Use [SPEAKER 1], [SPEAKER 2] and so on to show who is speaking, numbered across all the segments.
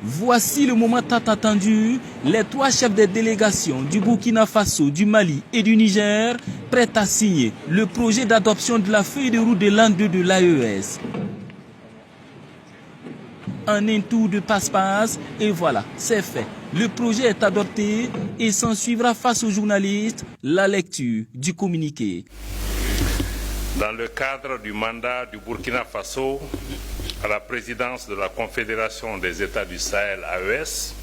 [SPEAKER 1] Voici le moment tant attendu, les 3 chefs des délégations du Burkina Faso, du Mali et du Niger prêts à signer le projet d'adoption de la feuille de route de l'an 2 de l'AES. Un tour de passe-passe et voilà, c'est fait. Le projet est adopté et s'en suivra face aux journalistes la lecture du communiqué.
[SPEAKER 2] Dans le cadre du mandat du Burkina Faso à la présidence de la Confédération des États du Sahel, AES,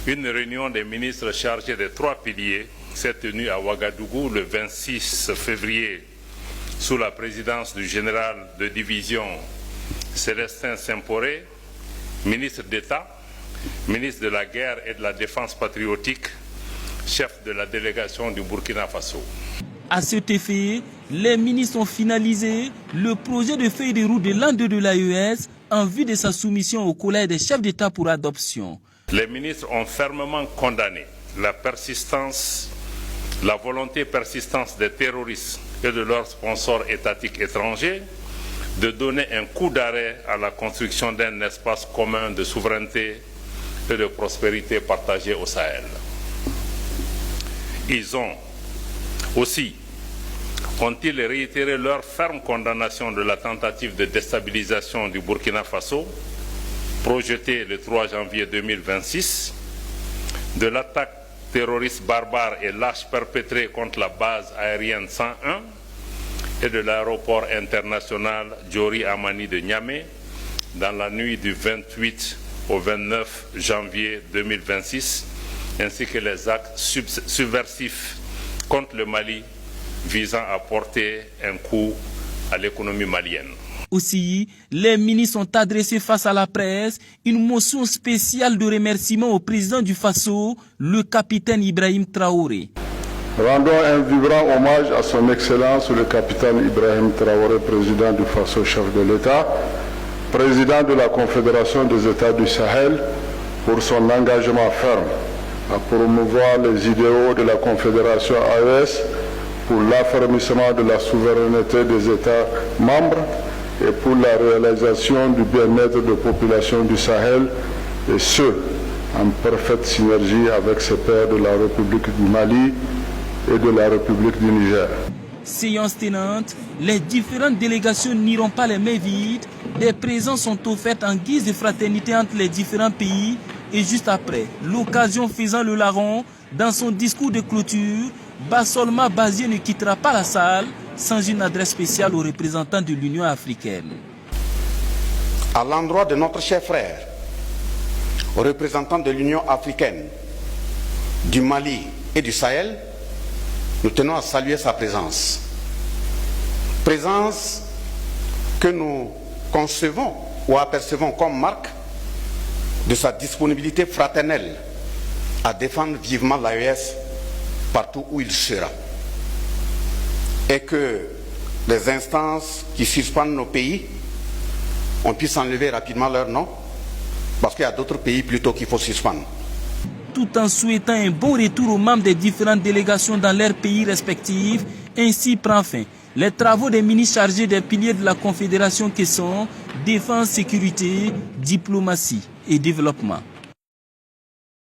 [SPEAKER 2] une réunion des ministres chargés des 3 piliers s'est tenue à Ouagadougou le 26 février sous la présidence du général de division Célestin Simporé, ministre d'État, ministre de la Guerre et de la Défense patriotique, chef de la délégation du Burkina Faso.
[SPEAKER 1] À cet effet, les ministres ont finalisé le projet de feuille de route de l'an 2 de l'AES en vue de sa soumission au Collège des chefs d'État pour adoption.
[SPEAKER 2] Les ministres ont fermement condamné la volonté persistante des terroristes et de leurs sponsors étatiques étrangers de donner un coup d'arrêt à la construction d'un espace commun de souveraineté et de prospérité partagée au Sahel. Ont-ils réitéré leur ferme condamnation de la tentative de déstabilisation du Burkina Faso, projetée le 3 janvier 2026, de l'attaque terroriste barbare et lâche perpétrée contre la base aérienne 101 et de l'aéroport international Diori Amani de Niamey dans la nuit du 28 au 29 janvier 2026, ainsi que les actes subversifs contre le Mali visant à porter un coup à l'économie malienne.
[SPEAKER 1] Aussi, les ministres ont adressé face à la presse une motion spéciale de remerciement au président du Faso, le capitaine Ibrahim Traoré.
[SPEAKER 3] Rendons un vibrant hommage à son Excellence le capitaine Ibrahim Traoré, président du Faso, chef de l'État, président de la Confédération des États du Sahel, pour son engagement ferme à promouvoir les idéaux de la Confédération AES pour l'affermissement de la souveraineté des États membres et pour la réalisation du bien-être des populations du Sahel, et ce, en parfaite synergie avec ses pairs de la République du Mali et de la République du Niger.
[SPEAKER 1] Séance tenante, les différentes délégations n'iront pas les mains vides. Des présences sont offertes en guise de fraternité entre les différents pays. Et juste après, l'occasion faisant le larron, dans son discours de clôture, Bassolma Bazié ne quittera pas la salle sans une adresse spéciale aux représentants de l'Union africaine.
[SPEAKER 4] À l'endroit de notre cher frère, aux représentants de l'Union africaine, du Mali et du Sahel, nous tenons à saluer sa présence. Présence que nous concevons ou apercevons comme marque de sa disponibilité fraternelle à défendre vivement l'AES partout où il sera. Et que les instances qui suspendent nos pays, on puisse enlever rapidement leur nom, parce qu'il y a d'autres pays plutôt qu'il faut suspendre.
[SPEAKER 1] Tout en souhaitant un bon retour aux membres des différentes délégations dans leurs pays respectifs, ainsi prend fin les travaux des ministres chargés des piliers de la Confédération qui sont défense, sécurité, diplomatie et développement.